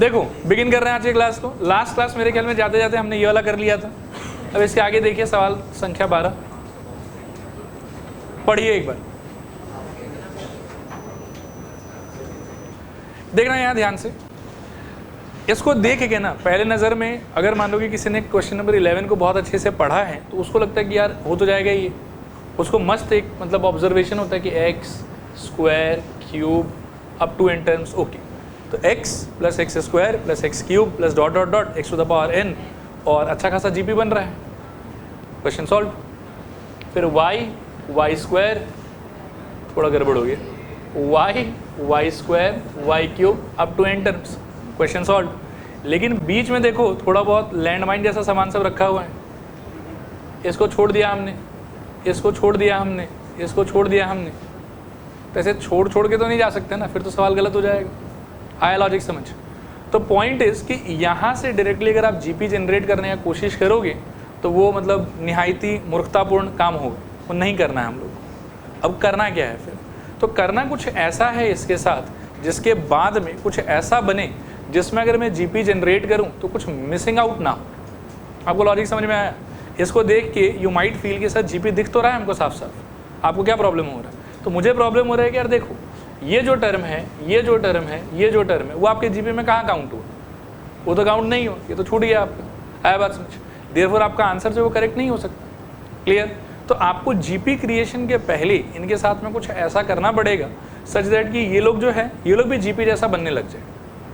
देखो बिगिन कर रहे हैं आज की क्लास को। लास्ट क्लास मेरे ख्याल में जाते जाते हमने ये वाला कर लिया था। अब इसके आगे देखिए सवाल संख्या 12 पढ़िए एक बार, देखना यहाँ ध्यान से। इसको देख के ना पहले नज़र में अगर मान लो कि किसी ने क्वेश्चन नंबर 11 को बहुत अच्छे से पढ़ा है तो उसको लगता है कि यार हो तो जाएगा ये, उसको मस्त एक मतलब ऑब्जर्वेशन होता है कि x square cube up to n terms okay, तो x plus x square plus x cube plus dot dot dot x to the power n, और अच्छा खासा जीपी बन रहा है, क्वेश्चन सॉल्व। फिर वाई स्क्वायर थोड़ा गड़बड़ हो गया, y square y cube up to n terms, question solve. लेकिन बीच में देखो थोड़ा बहुत लैंडमाइन जैसा सामान सब रखा हुआ है, इसको छोड़ दिया हमने, इसको छोड़ दिया हमने, इसको छोड़ दिया हमने, तो ऐसे छोड़ के तो नहीं जा सकते ना, फिर तो सवाल गलत हो जाएगा। आया लॉजिक समझ? तो पॉइंट इज कि यहाँ से डायरेक्टली अगर आप जीपी जनरेट करने की कोशिश करोगे तो वो मतलब निहायती मूर्खतापूर्ण काम होगा, वो नहीं करना है हम लोग। अब करना क्या है फिर? तो करना कुछ ऐसा है इसके साथ जिसके बाद में कुछ ऐसा बने जिसमें अगर मैं जीपी जनरेट करूं तो कुछ मिसिंग आउट ना हो। आपको लॉजिक समझ में आया? इसको देख के यू माइट फील के साथ जीपी दिख तो रहा है हमको साफ साफ, आपको क्या प्रॉब्लम हो रहा है? तो मुझे प्रॉब्लम हो रहा है कि यार देखो ये जो टर्म है, ये जो टर्म है, ये जो टर्म है, वो आपके जीपी में कहाँ काउंट हुआ? वो तो काउंट नहीं हो, ये तो छूट गया आपका। आया बात समझ? देयरफॉर आपका आंसर जो वो करेक्ट नहीं हो सकता। क्लियर? तो आपको जीपी क्रिएशन के पहले इनके साथ में कुछ ऐसा करना पड़ेगा सच दैट कि ये लोग जो है ये लोग भी जीपी जैसा बनने लग जाए।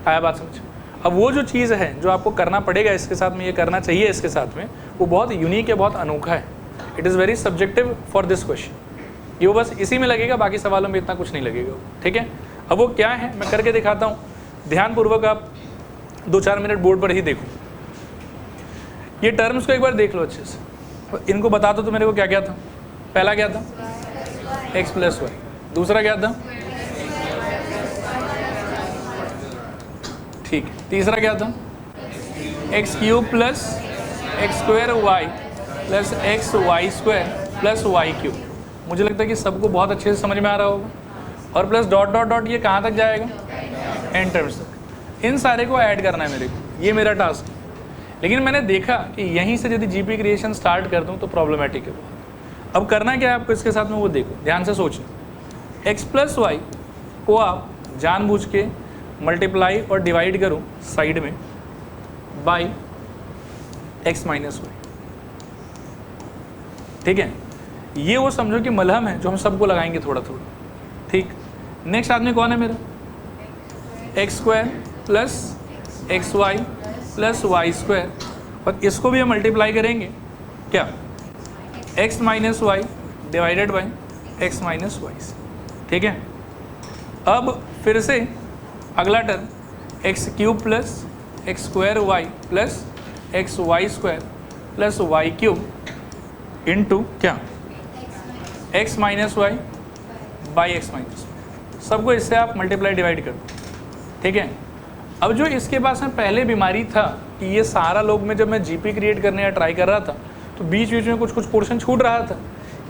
आया बात समझ? अब वो जो चीज़ है जो आपको करना पड़ेगा इसके साथ में, ये करना चाहिए इसके साथ में, वो बहुत यूनिक है, बहुत अनोखा है। It is very subjective for this question. ये वो बस इसी में लगेगा, बाकी सवालों में इतना कुछ नहीं लगेगा। ठीक है? अब वो क्या है मैं करके दिखाता हूँ, ध्यानपूर्वक आप 2-4 मिनट बोर्ड पर ही देखो। ये टर्म्स को एक बार देख लो अच्छे से, इनको बता दो तो मेरे को क्या क्या था। पहला क्या था? x plus y. दूसरा क्या था? ठीक है। तीसरा क्या था? X cube plus x square y plus x y square plus y cube. मुझे लगता है कि सबको बहुत अच्छे से समझ में आ रहा होगा। और प्लस डॉट डॉट डॉट ये कहाँ तक जाएगा? एन टर्म्स तक। इन सारे को ऐड करना है मेरे को, ये मेरा टास्क है। लेकिन मैंने देखा कि यहीं से यदि जीपी क्रिएशन स्टार्ट कर दूँ तो प्रॉब्लमेटिक है बहुत। अब करना क्या है आपको इसके साथ में, वो देखो ध्यान से सोचना। एक्स प्लस वाई को आप जानबूझ के मल्टीप्लाई और डिवाइड करो साइड में बाई एक्स माइनस वाई। ठीक है? ये वो समझो कि मलहम है जो हम सबको लगाएंगे थोड़ा थोड़ा। ठीक? नेक्स्ट आदमी कौन है मेरा? X square plus x y plus y square, और इसको भी हम मल्टीप्लाई करेंगे क्या? X minus y divided by x minus y. ठीक है? अब फिर से अगला term x cube plus x square y plus x y square plus y cube into क्या? X minus y by x minus. सबको इससे आप मल्टीप्लाई डिवाइड कर दो। ठीक है? अब जो इसके पास में पहले बीमारी था कि ये सारा लोग में जब मैं जीपी क्रिएट करने का ट्राई कर रहा था तो बीच बीच में कुछ कुछ पोर्शन छूट रहा था,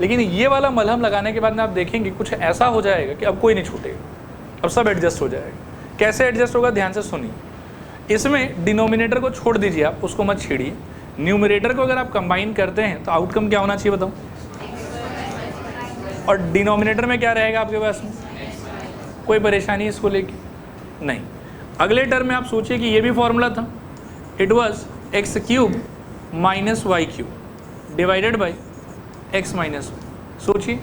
लेकिन ये वाला मलहम लगाने के बाद में आप देखेंगे कुछ ऐसा हो जाएगा कि अब कोई नहीं छूटेगा, अब सब एडजस्ट हो जाएगा। कैसे एडजस्ट होगा? ध्यान से सुनिए। इसमें डिनोमिनेटर को छोड़ दीजिए, आप उसको मत छेड़िए। न्यूमरेटर को अगर आप कंबाइन करते हैं तो आउटकम क्या होना चाहिए बताओ? और डिनोमिनेटर में क्या रहेगा आपके पास में? कोई परेशानी इसको लेके नहीं। अगले टर्म में आप सोचिए कि ये भी फॉर्मूला था, it was x cube minus y cube divided by x minus y. सोचिए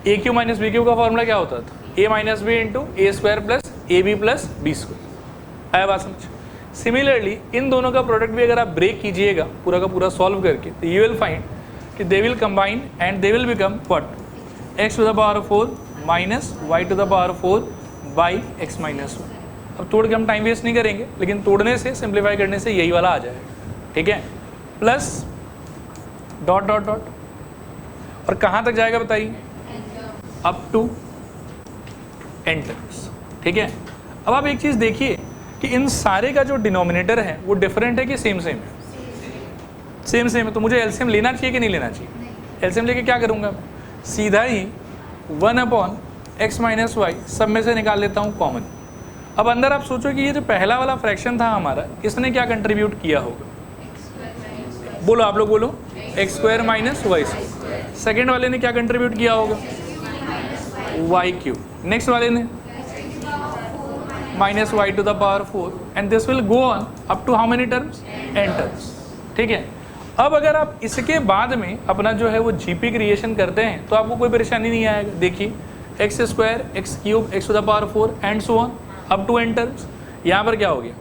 a cube minus b cube का फॉर्मूला क्या होता था? A minus b into a square plus a b plus b square. आया बात समझ? Similarly in दोनों का प्रोडक्ट भी अगर आप ब्रेक कीजिएगा पूरा का पूरा सॉल्व करके तो यू विल फाइंड कि they will combine and they will become what? X to the power 4 minus y to the power 4 by x minus y. अब तोड़ के हम टाइम वेस्ट नहीं करेंगे, लेकिन तोड़ने से सिंप्लीफाई करने से यही वाला आ जाएगा। ठीक है? प्लस डॉट डॉट डॉट, और कहाँ तक जाएगा बताइए? Up to n terms. ठीक है? अब आप एक चीज़ देखिए कि इन सारे का जो डिनोमिनेटर है वो डिफरेंट है कि सेम सेम है? सेम सेम है। तो मुझे एलसीएम लेना चाहिए कि नहीं लेना चाहिए? एलसीएम लेके क्या करूँगा मैं? सीधा ही 1 अपॉन एक्स माइनस वाई सब में से निकाल लेता हूँ कॉमन। अब अंदर आप सोचो कि ये जो पहला वाला फ्रैक्शन था हमारा, इसने क्या कंट्रीब्यूट किया होगा? बोलो, आप लोग बोलो। X square minus y square. Second वाले ने क्या कंट्रीब्यूट किया होगा? Y cube. नेक्स्ट वाले ने minus y to the power 4 and this will go on up to how many terms? n terms. ठीक है। अब अगर आप इसके बाद में अपना जो है वो जीपी क्रिएशन करते हैं तो आपको कोई परेशानी नहीं आएगा। देखिए, x square, x cube, x to the power 4 and so on up to n terms. यहाँ पर क्या हो गया?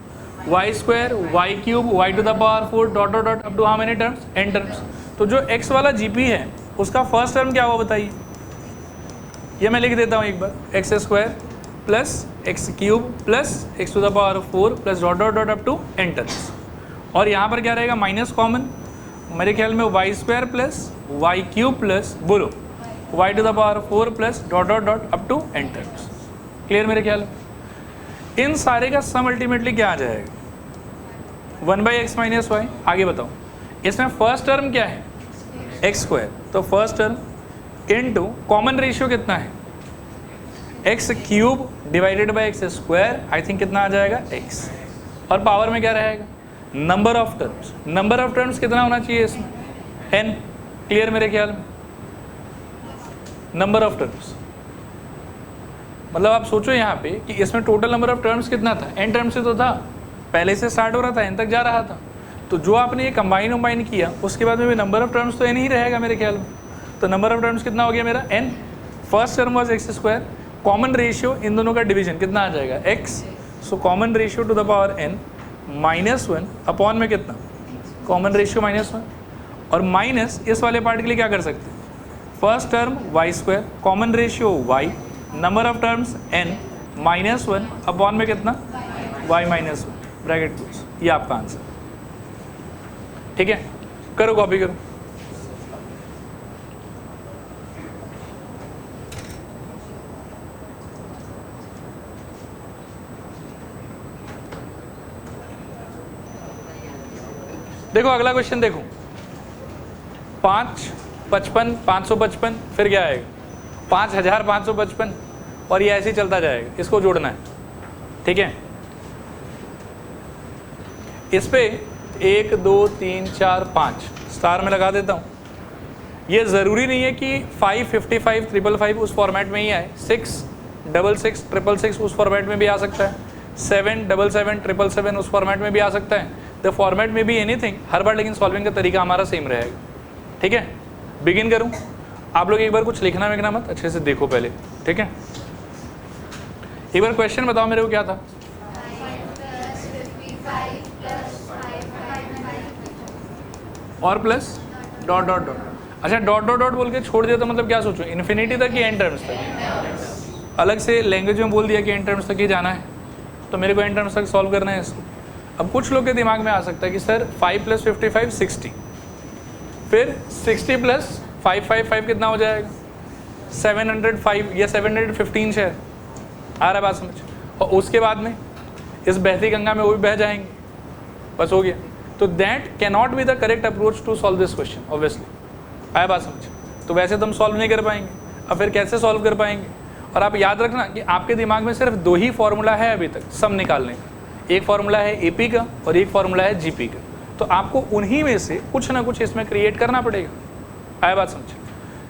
Y square, y cube, y to the power 4 dot dot dot up to how many terms? n terms. तो जो x वाला GP है उसका फर्स्ट टर्म क्या हुआ बताइए? ये मैं लिख देता हूँ एक बार, x square plus x cube plus x to the power 4 plus dot dot dot up to n terms. और यहाँ पर क्या रहेगा? माइनस कॉमन, मेरे ख्याल में y square plus y cube plus बोलो y to the power 4 plus dot dot dot up to n terms. Clear मेरे ख्याल में? इन सारे का सम अल्टीमेटली क्या आ जाएगा? 1/x minus Y. आगे बताओ, इसमें फर्स्ट टर्म क्या है? X square. तो first term into common ratio कितना है? X cube divided by x square. I think कितना आ जाएगा? x। और पावर में क्या रहेगा? Number of terms. Number of terms कितना होना चाहिए इसमें? n। क्लियर मेरे ख्याल में? नंबर ऑफ टर्म्स मतलब आप सोचो यहाँ पे कि इसमें टोटल नंबर ऑफ टर्म्स कितना था? n टर्म्स से तो था, पहले से स्टार्ट हो रहा था, n तक जा रहा था। तो जो आपने ये कंबाइन किया उसके बाद में भी नंबर ऑफ टर्म्स तो n ही रहेगा मेरे ख्याल में। तो नंबर ऑफ टर्म्स कितना हो गया मेरा? n। First term was x square, common ratio in दोनों का डिवीजन कितना आ जाएगा? x। So common ratio two the power n -1 upon में कितना? Common ratio -1। और माइनस इस वाले पार्ट के लिए क्या कर सकते हैं? First term y square, common ratio y, number of terms n -1 upon में कितना? y -1 bracket close. ये आपका आंसर। ठीक है, करो कॉपी करो। देखो अगला क्वेश्चन देखो, 5, 55, 555, फिर क्या आएगा? 5555 और ये ऐसे ही चलता जाएगा। इसको जोड़ना है। ठीक है, इस पे 1 2 3 4 5 स्टार में लगा देता हूँ। ये ज़रूरी नहीं है कि 5 55 555 उस फॉर्मेट में ही आए। 6 66 666 उस फॉर्मेट में भी आ सकता है। 7 7 7 7 उस फॉर्मेट में भी आ सकता है। द फॉर्मेट में भी एनीथिंग हर बार, लेकिन सॉल्विंग का तरीका हमारा सेम रहेगा। ठीक है, बिगिन करूँ? आप लोग एक बार कुछ लिखना विखना मत, अच्छे से देखो पहले। ठीक है, एक बार क्वेश्चन बताओ मेरे को क्या था? और प्लस डॉट डॉट डॉट। अच्छा, डॉट डॉट डॉट बोल के छोड़ दिया तो मतलब क्या सोचो? इन्फिनिटी तक कि n टर्म्स तक? अलग से लैंग्वेज में बोल दिया कि n टर्म्स तक ही जाना है, तो मेरे को n टर्म्स तक सॉल्व करना है इसको। अब कुछ लोग के दिमाग में आ सकता है कि सर 5 + 55 60, फिर 60 + 555 कितना हो जाएगा? 705 या 715 शायद। आ रहा बात समझ? और उसके बाद में इस बहती गंगा में वो भी बह जाएंगे, बस हो गया। तो that cannot be the correct approach to solve this question obviously. आया बात समझ? तो वैसे तो हम सॉल्व नहीं कर पाएंगे, अब फिर कैसे सॉल्व कर पाएंगे? और आप याद रखना कि आपके दिमाग में सिर्फ 2 ही फॉर्मूला है अभी तक सम निकालने का। एक फार्मूला है एपी का और एक फार्मूला है जीपी का। तो आपको उन्हीं में से कुछ ना कुछ इसमें क्रिएट करना पड़ेगा। आया बात समझ?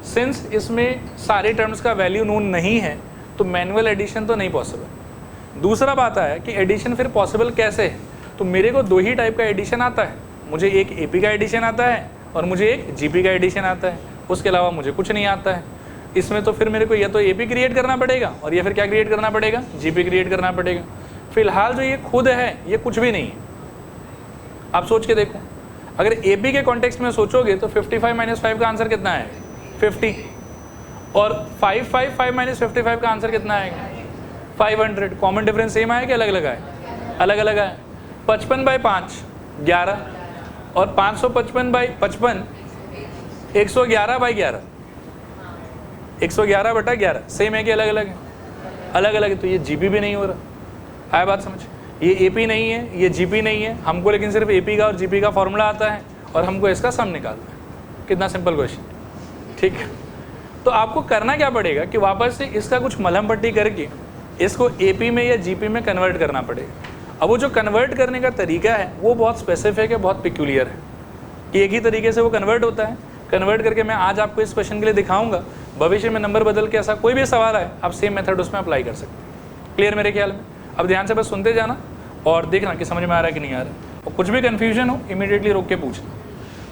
सिंस इसमें सारे टर्म्स का वैल्यू नोन नहीं है तो मैनुअल एडिशन तो नहीं पॉसिबल। दूसरा बात है कि एडिशन फिर पॉसिबल कैसे है? तो मेरे को 2 ही टाइप का एडिशन आता है। मुझे एक एपी का एडिशन आता है और मुझे एक जीपी का एडिशन आता है। उसके अलावा मुझे कुछ नहीं आता है। इसमें तो फिर मेरे को या तो एपी क्रिएट करना पड़ेगा और या फिर क्या क्रिएट करना पड़ेगा? जीपी क्रिएट करना पड़ेगा। फिलहाल जो ये खुद है ये कुछ भी नहीं है। आप सोच के देखो, अगर एपी के कॉन्टेक्स्ट में सोचोगे तो 55 - 5 का आंसर कितना है? 50। और 555 - 55 का आंसर कितना आएगा? 500। कॉमन डिफरेंस सेम आया कि अलग अलग आए? अलग अलग आए। 55/5 11 और 555/55 111/11 111/11 सेम है कि अलग अलग है? अलग अलग है। तो ये जीपी भी नहीं हो रहा। आया बात समझ? ये एपी नहीं है, ये जीपी नहीं है हमको, लेकिन सिर्फ एपी का और जीपी का फॉर्मूला आता है और हमको इसका सम निकालना है। कितना सिंपल क्वेश्चन। ठीक है, तो आपको करना क्या पड़ेगा कि वापस से इसका कुछ मलहम पट्टी करके इसको एपी में या जीपी में कन्वर्ट करना पड़ेगा। अब वो जो कन्वर्ट करने का तरीका है वो बहुत स्पेसिफिक है, बहुत पिक्यूलियर है कि एक ही तरीके से वो कन्वर्ट होता है। कन्वर्ट करके मैं आज आपको इस क्वेश्चन के लिए दिखाऊंगा, भविष्य में नंबर बदल के ऐसा कोई भी सवाल आए आप सेम मेथड उसमें अप्लाई कर सकते हैं। क्लियर मेरे ख्याल में? अब ध्यान से बस सुनते जाना और देखना कि समझ में आ रहा है कि नहीं आ रहा है, और कुछ भी कन्फ्यूजन हो इमीडिएटली रोक के पूछना।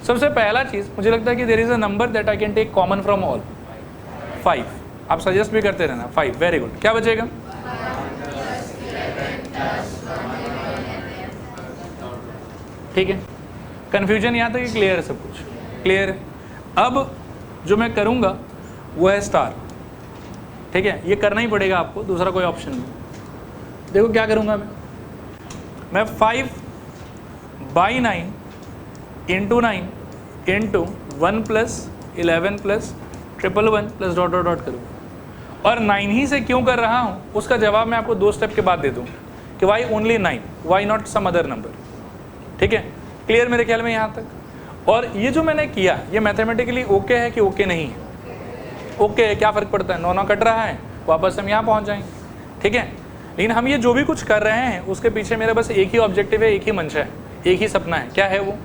सबसे पहला चीज़ मुझे लगता है कि there is a number that I can take common from all, 5। आप सजेस्ट भी करते रहना, 5। Very good. क्या बचेगा? ठीक है, कन्फ्यूजन यहाँ तक क्लियर है, सब कुछ क्लियर है। अब जो मैं करूँगा वो है स्टार। ठीक है, ये करना ही पड़ेगा आपको, दूसरा कोई ऑप्शन नहीं। देखो क्या करूँगा मैं 5/9 × 9 × 1 + 11 + 111 + डॉट डॉट डॉट करूँगा। और 9 ही से क्यों कर रहा हूँ उसका जवाब मैं आपको 2 स्टेप के बाद दे दूँ कि y only 9, y not some other number. ठीक है, क्लियर मेरे ख्याल में यहाँ तक। और ये जो मैंने किया ये मैथमेटिकली ओके है कि ओके नहीं है? ओके है, क्या फ़र्क पड़ता है, 9 कट रहा है, वापस हम यहाँ पहुँच जाएंगे। ठीक है, लेकिन हम ये जो भी कुछ कर रहे हैं उसके पीछे मेरा बस एक ही ऑब्जेक्टिव है, एक ही मंशा है, एक ही सपना है। क्या है वो?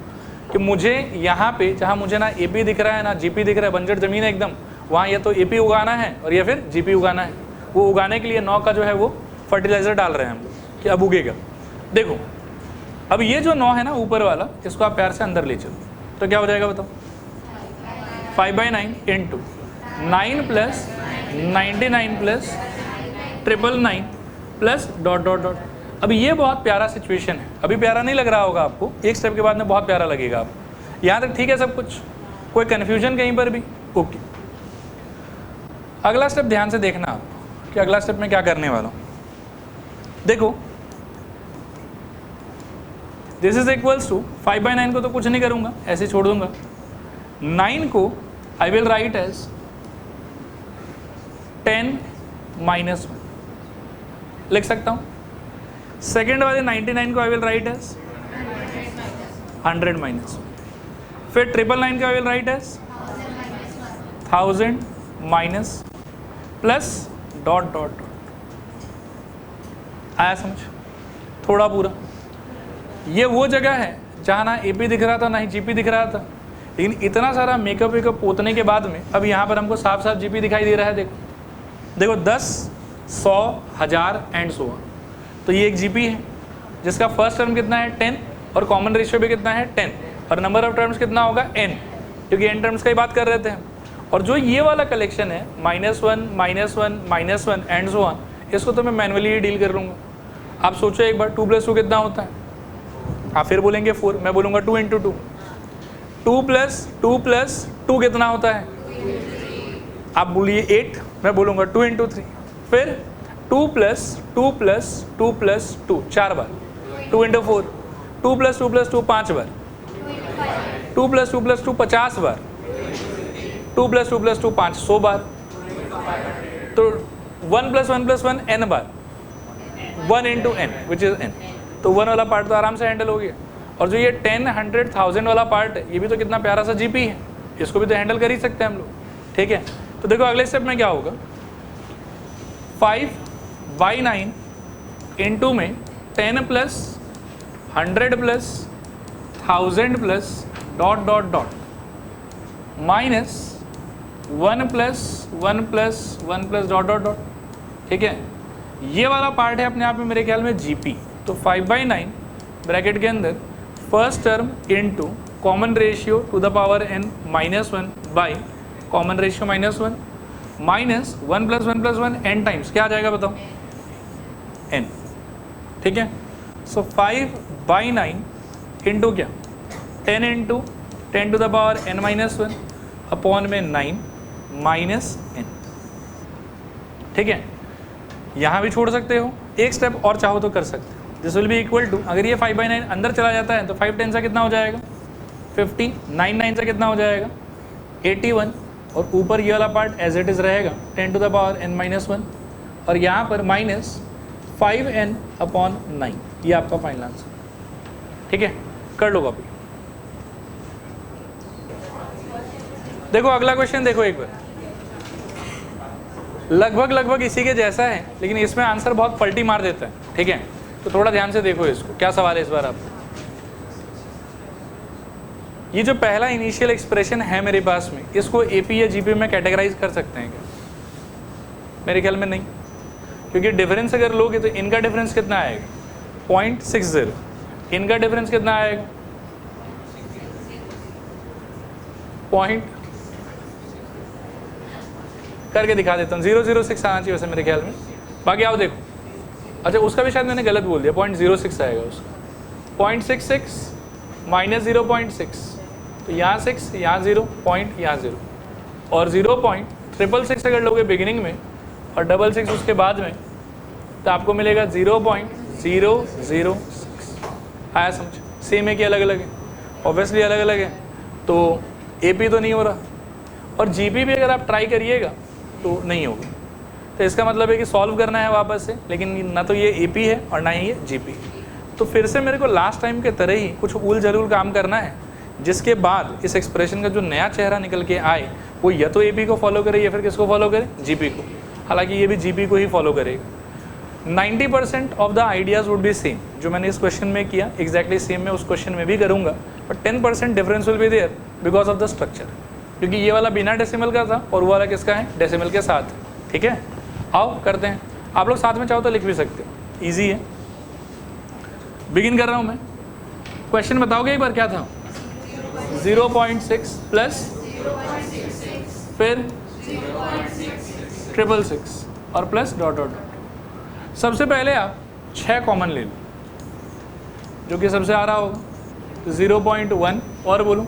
कि मुझे यहाँ पे जहाँ मुझे ना एपी दिख रहा है ना जीपी दिख रहा है, बंजर ज़मीन है एकदम, वहाँ या तो एपी उगाना है और या फिर जीपी उगाना है। वो उगाने के लिए 9 का जो है वो फर्टिलाइज़र डाल रहे हैं हम लोग कि अब उगेगा। देखो अब ये जो 9 है ना ऊपर वाला, इसको आप प्यार से अंदर ले चलो तो क्या हो जाएगा बताओ? 5/9 × 9 + 99 + 999 + डॉट डॉट डॉट। अब ये बहुत प्यारा सिचुएशन है। अभी प्यारा नहीं लग रहा होगा आपको, एक स्टेप के बाद में बहुत प्यारा लगेगा आपको। यहाँ तक ठीक है सब कुछ? कोई कन्फ्यूजन कहीं पर भी? ओके। अगला स्टेप ध्यान से देखना आप कि अगला स्टेप में क्या करने वाला हूँ। देखो दिस इज इक्वल्स टू 5/9 को तो कुछ नहीं करूँगा, ऐसे छोड़ दूंगा। 9 को आई विल राइट एज 10 - 1 लिख सकता हूँ। सेकेंड वाले 99 को आई विल राइट एज 100 - 1। फिर 999 को I will write as 1000 minus plus dot dot dot. आया समझ? थोड़ा पूरा। ये वो जगह है जहाँ ना एपी दिख रहा था ना ही जीपी दिख रहा था, लेकिन इतना सारा मेकअप वेकअप पोतने के बाद में अब यहाँ पर हमको साफ साफ जीपी दिखाई दे रहा है। देखो देखो 10, 100, 1000 एंड 100। तो ये एक जीपी है जिसका फर्स्ट टर्म कितना है 10 और कॉमन रेशियो भी कितना है 10 और नंबर ऑफ टर्म्स कितना होगा n, क्योंकि n टर्म्स का ही बात कर रहे थे हम। और जो ये वाला कलेक्शन है -1 -1 -1 एंड सो ऑन, इसको तो मैं मैनुअली ही डील कर लूँगा। आप सोचो एक बार 2 + 2 कितना होता है? आप फिर बोलेंगे 4, मैं बोलूँगा 2 × 2। 2 + 2 + 2 कितना होता है? आप बोलिए 8, मैं बोलूँगा 2 × 3। फिर 2 + 2 + 2 + 2 4 बार, 2 × 4। 2 + 2 + 2 5 बार, 2 + 2 + 2 50 बार, 2 + 2 + 2 500 बार। तो 1 + 1 + 1 n bar, 1 × n which is n। तो 1 वाला पार्ट तो आराम से हैंडल हो गया। और जो ये 10, 100, 1000 वाला पार्ट है, ये भी तो कितना प्यारा सा जीपी है, इसको भी तो हैंडल कर ही सकते हैं हम लोग। ठीक है, तो देखो अगले स्टेप में क्या होगा। 5/9 × में 10 + 100 + 1000 + dot dot dot -1 + 1 + 1 + dot dot dot. ठीक है, ये वाला पार्ट है अपने आप में मेरे ख्याल में जीपी। तो 5/9 ब्रैकेट के अंदर first term into common ratio two the power n -1 by common ratio -1 minus 1 + 1 + 1 n times क्या आ जाएगा बताओ? n। ठीक है, सो 5/9 इंटू क्या? 10 × 10 to the power n -1 upon में 9 माइनस n। ठीक है, यहाँ भी छोड़ सकते हो, एक स्टेप और चाहो तो कर सकते हो। This will be equal to, अगर ये 5/9 अंदर चला जाता है तो 5 10 से कितना हो जाएगा? 50, 9 9 से कितना हो जाएगा? 81, और ऊपर ये वाला पार्ट एज इट इज़ रहेगा 10 to the power n -1 और यहाँ पर -5n अपॉन 9। ये आपका फाइनल आंसर। ठीक है, कर लो कॉपी। देखो अगला क्वेश्चन देखो एक बार, लगभग इसी के जैसा है, लेकिन इसमें आंसर बहुत पलटी मार देता है, ठीक है। तो थोड़ा ध्यान से देखो इसको, क्या सवाल है इस बार आप। ये जो पहला इनिशियल एक्सप्रेशन है मेरे पास में, इसको एपी या जीपी में कैटेगराइज कर सकते हैं क्या? मेरे ख्याल में नहीं, क्योंकि डिफरेंस अगर लोगे तो इनका डिफरेंस कितना आएगा 0.60, इनका डिफरेंस कितना आएगा पॉइंट करके दिखा देता हूँ 006 आना चाहिए वैसे मेरे ख्याल में। बाकी आओ देखो, अच्छा उसका भी शायद मैंने गलत बोल दिया, 0.06 आएगा उसका, 0.66 माइनस 0.6, तो यहाँ 6 यहाँ 0 पॉइंट यहाँ 0, और 0.666 अगर लोगे बिगिनिंग में और 66 उसके बाद में, तो आपको मिलेगा 0.006। आया समझ? सेम है कि अलग अलग है? ऑब्वियसली अलग अलग है, तो एपी तो नहीं हो रहा, और जीपी भी अगर आप ट्राई करिएगा तो नहीं होगा। तो इसका मतलब है कि सॉल्व करना है वापस से, लेकिन ना तो ये एपी है और ना ही ये जीपी। तो फिर से मेरे को लास्ट टाइम के तरह ही कुछ उल जरूर काम करना है, जिसके बाद इस एक्सप्रेशन का जो नया चेहरा निकल के आए वो या तो एपी को फॉलो करे या फिर किसको फॉलो करे, जीपी को। हालांकि ये भी जीपी को ही फॉलो करेगा। 90% of the ideas would be same, जो मैंने इस क्वेश्चन में किया एग्जैक्टली सेम मैं उस क्वेश्चन में भी करूँगा, but 10% difference will be there because of the structure, क्योंकि ये वाला बिना डेसिमल का था और वो वाला किसका है, डेसिमल के साथ, ठीक है। आओ करते हैं, आप लोग साथ में चाहो तो लिख भी सकते हो, ईजी है। बिगिन कर रहा हूँ मैं, क्वेश्चन बताओगे एक बार क्या था? 0.6 प्लस फिर 666 और प्लस डॉट डॉट डॉट। सबसे पहले आप 6 कॉमन ले लो, जो कि सबसे आ रहा होगा, तो 0.1 और बोलो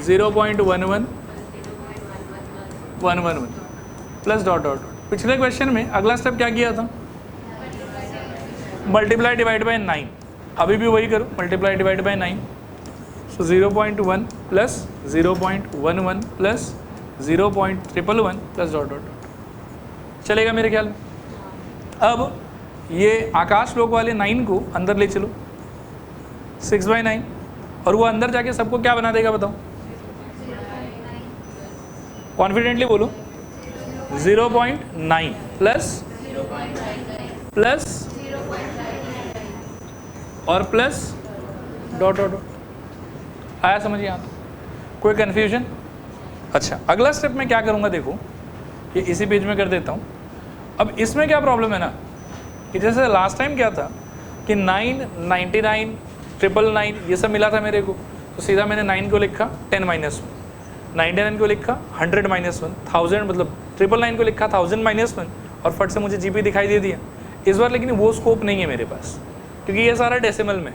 0.11 111 प्लस डॉट डॉट डॉट। पिछले क्वेश्चन में अगला स्टेप क्या किया था? Multiply divide by 9। अभी भी वही करो, multiply divide by 9। So 0.1 plus 0.11 plus 0.111 plus dot dot dot. चलेगा मेरे ख्याल में? अब ये आकाश लोक वाले 9 को अंदर ले चलो 6/9, और वो अंदर जाके सबको क्या बना देगा बताओ? कॉन्फिडेंटली बोलो 0.9 प्लस और प्लस डॉट डॉट डॉट। आया समझिए यहाँ तक? कोई कन्फ्यूजन? अच्छा, अगला स्टेप मैं क्या करूँगा देखो, ये इसी पेज में कर देता हूँ। अब इसमें क्या प्रॉब्लम है ना, कि जैसे लास्ट टाइम क्या था कि 9, 99, 999 ये सब मिला था मेरे को, तो सीधा मैंने 9 को लिखा 10 -1, 99 को लिखा 100 -1, 1000 मतलब 999 को लिखा 1000 -1, और फट से मुझे जीपी दिखाई दे दिया। इस बार लेकिन वो स्कोप नहीं है मेरे पास, क्योंकि ये सारा डेसिमल में,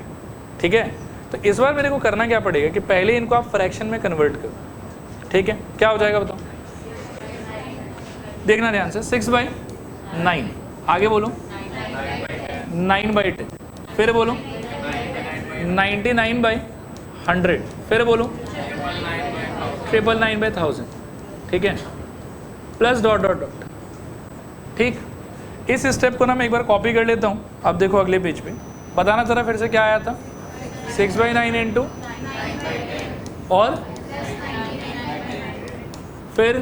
ठीक है। तो इस बार मेरे को करना क्या पड़ेगा कि पहले इनको आप फ्रैक्शन में कन्वर्ट करो, ठीक है। क्या हो जाएगा बताओ? देखना ध्यान से, 6/9, आगे बोलो 9/10, फिर बोलो 99/100, फिर बोलो 999/1000, ठीक है, प्लस डॉट डॉट डॉट। ठीक, इस स्टेप को ना मैं एक बार कॉपी कर लेता हूँ। अब देखो अगले पेज पे, बताना जरा फिर से क्या आया था? 6/9 इंटू और फिर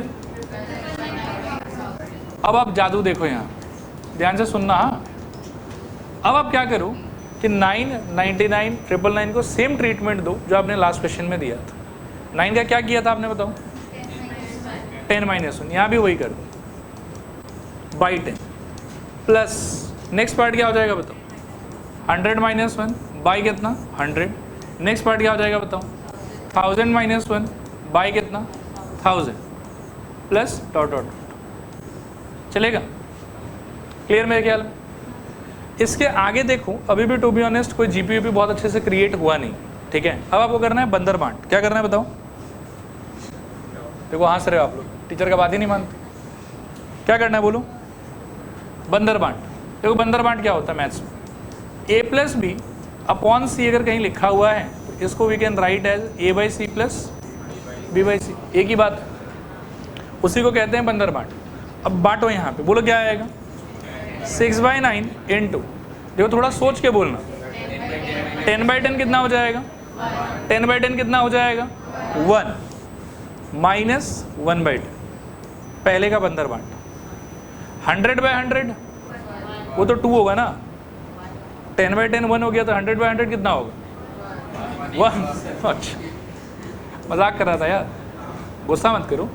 अब आप जादू देखो यहाँ, ध्यान से सुनना। अब आप क्या करो कि 9, 99, 999 को सेम ट्रीटमेंट दो जो आपने लास्ट क्वेश्चन में दिया था। 9 का क्या किया था आपने बताओ? 10 -1, यहाँ भी वही कर दो बाई 10 प्लस नेक्स्ट पार्ट क्या हो जाएगा बताओ? 100 -1 बाई कितना? 100। नेक्स्ट पार्ट क्या हो जाएगा बताओ? 1000 -1 बाई कितना? 1000 प्लस डॉट डॉट। चलेगा? क्लियर मेरे ख्याल में? इसके आगे देखो, अभी भी टू बी ऑनेस्ट कोई जीपी भी बहुत अच्छे से क्रिएट हुआ नहीं, ठीक है। अब आपको करना है बंदर बांट। क्या करना है बताओ? देखो हंस रहे हो आप लोग, टीचर का बात ही नहीं मानते। क्या करना है बोलो? बंदर बांट। देखो बंदर बांट क्या होता है मैथ्स में, a+b अपॉन c अगर कहीं लिखा हुआ है तो इसको we can write as a/c plus b/c, एक ही बात, उसी को कहते हैं बंदर बांट। अब बांटो यहाँ पे, बोलो क्या आएगा? 6/9 इंटू, देखो थोड़ा सोच के बोलना, 10/10 कितना हो जाएगा? 10/10 कितना हो जाएगा? 1 -1/10, पहले का बंदर बांट। 100/100 वो तो 2 होगा ना, 10/10 1 हो गया, तो 100/100 कितना होगा 1। अच्छा मजाक कर रहा था यार, गुस्सा मत करो।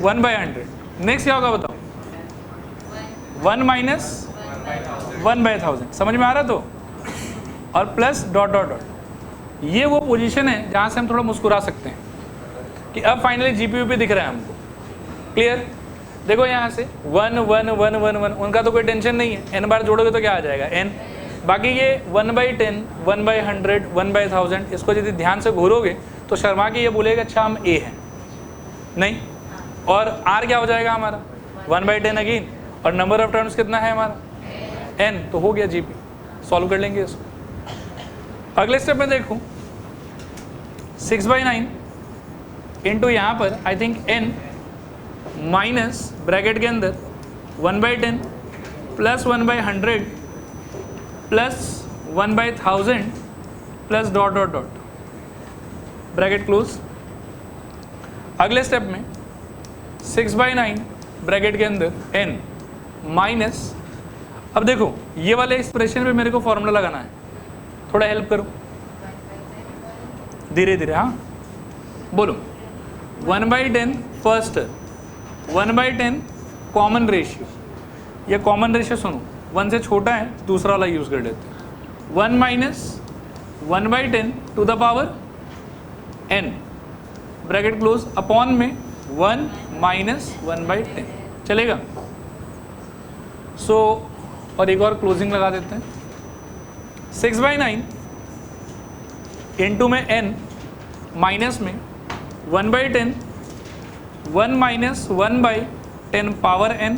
1/100। नेक्स्ट क्या होगा बताओ, 1 माइनस 1/1000, समझ में आ रहा तो, और प्लस डॉट डॉट डॉट। ये वो पोजीशन है जहाँ से हम थोड़ा मुस्कुरा सकते हैं कि अब फाइनली जीपीयू पे दिख रहा है हमको। क्लियर? देखो यहाँ से 1 1 1 1 1, उनका तो कोई टेंशन नहीं है, n बार जोड़ोगे तो क्या आ जाएगा n। बाकी ये 1/10 1/100 1/1000, इसको यदि ध्यान से घूरोगे तो शर्मा के ये बोलेगा अच्छा हम a हैं, नहीं, और r क्या हो जाएगा हमारा 1/10 अगेन, और नंबर ऑफ टर्म्स कितना है हमारा n, तो हो गया जीपी। सॉल्व कर लेंगे इसको। अगले स्टेप में देखूं 6/9 इंटू यहाँ पर I think n minus bracket के अंदर 1/10 plus 1/100 plus 1/1000 plus dot dot dot, bracket close. अगले स्टेप में 6/9 ब्रैकेट के अंदर n माइनस, अब देखो ये वाले एक्सप्रेशन पे मेरे को फॉर्मूला लगाना है, थोड़ा हेल्प करो धीरे धीरे। हाँ बोलो, 1/10 फर्स्ट, 1/10 कॉमन रेशियो, ये कॉमन रेशियो सुनो 1 से छोटा है, दूसरा वाला यूज कर लेते हैं। 1 minus 1/10 to the power n, bracket close, upon में 1 माइनस 1/10, चलेगा। सो और एक और क्लोजिंग लगा देते हैं। 6/9 इंटू में n माइनस में 1/10 1 minus 1/10 power n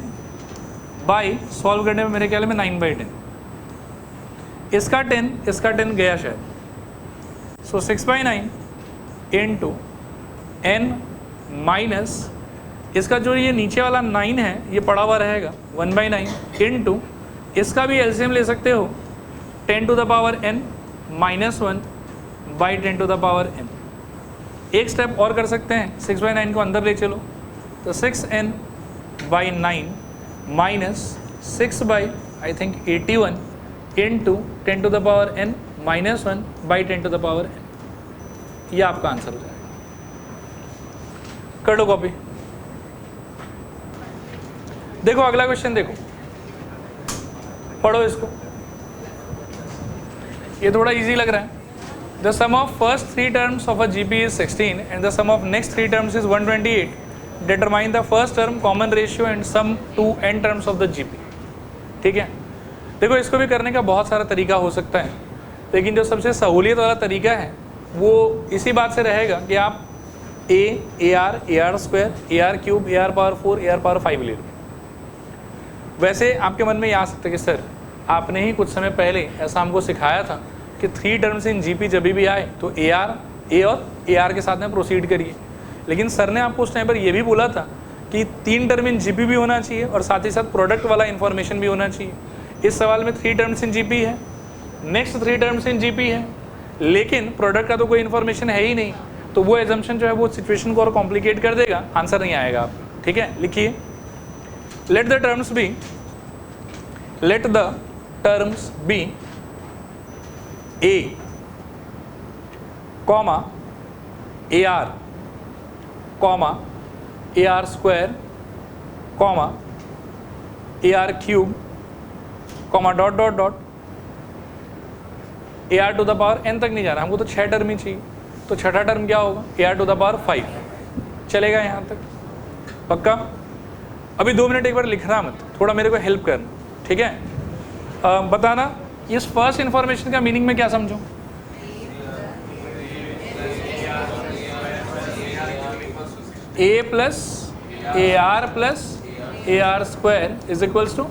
by, solve करने में मेरे ख्याल में 9/10, इसका 10 गया शायद। सो 6/9 इंटू n माइनस, इसका जो ये नीचे वाला 9 है ये पड़ा हुआ रहेगा 1/9 इंटू, इसका भी एलसीएम ले सकते हो 10 to the power n minus 1 by 10 to the power n। एक स्टेप और कर सकते हैं, 6/9 को अंदर ले चलो तो 6n by 9 minus 6 by I think 81 into 10 to the power n minus 1 by 10 to the power n। ये आपका आंसर हो जाएगा। कर लो कॉपी। देखो अगला क्वेश्चन देखो, पढ़ो इसको, ये थोड़ा इजी लग रहा है। The sum of first 3 terms of a GP is 16 and the sum of next 3 terms is 128। Determine the first term, common ratio and sum to n terms of the GP. ठीक है, देखो इसको भी करने का बहुत सारा तरीका हो सकता है, लेकिन जो सबसे सहूलियत वाला तरीका है वो इसी बात से रहेगा कि आप AR square AR cube AR power 4 AR power 5 ले लो। वैसे आपके मन में ये आ सकता है कि सर आपने ही कुछ समय पहले ऐसा हमको सिखाया था कि 3 टर्म्स इन जीपी जब भी आए तो A और AR के साथ में प्रोसीड करिए, लेकिन सर ने आपको उस टाइम पर यह भी बोला था कि 3 टर्म इन जीपी भी होना चाहिए और साथ ही साथ प्रोडक्ट वाला इन्फॉर्मेशन भी होना चाहिए। इस सवाल में 3 टर्म्स इन जीपी है, नेक्स्ट 3 टर्म्स इन जीपी है, लेकिन प्रोडक्ट का तो कोई इन्फॉर्मेशन है ही नहीं, तो वो एजम्पशन जो है वो सिचुएशन को और कॉम्प्लिकेट कर देगा, आंसर नहीं आएगा आप। ठीक है, लिखिए, let the terms be A comma AR comma AR square comma AR cube comma dot dot dot AR to the power n तक नहीं जा रहा, हमको तो 6 टर्म ही चाहिए, तो छठा टर्म क्या होगा AR टू द पावर 5। चलेगा यहाँ तक, पक्का? अभी 2 मिनट एक बार लिखना मत, थोड़ा मेरे को हेल्प करना, ठीक है? बताना इस फर्स्ट इंफॉर्मेशन का मीनिंग में क्या समझो? A plus AR plus AR square is equals to,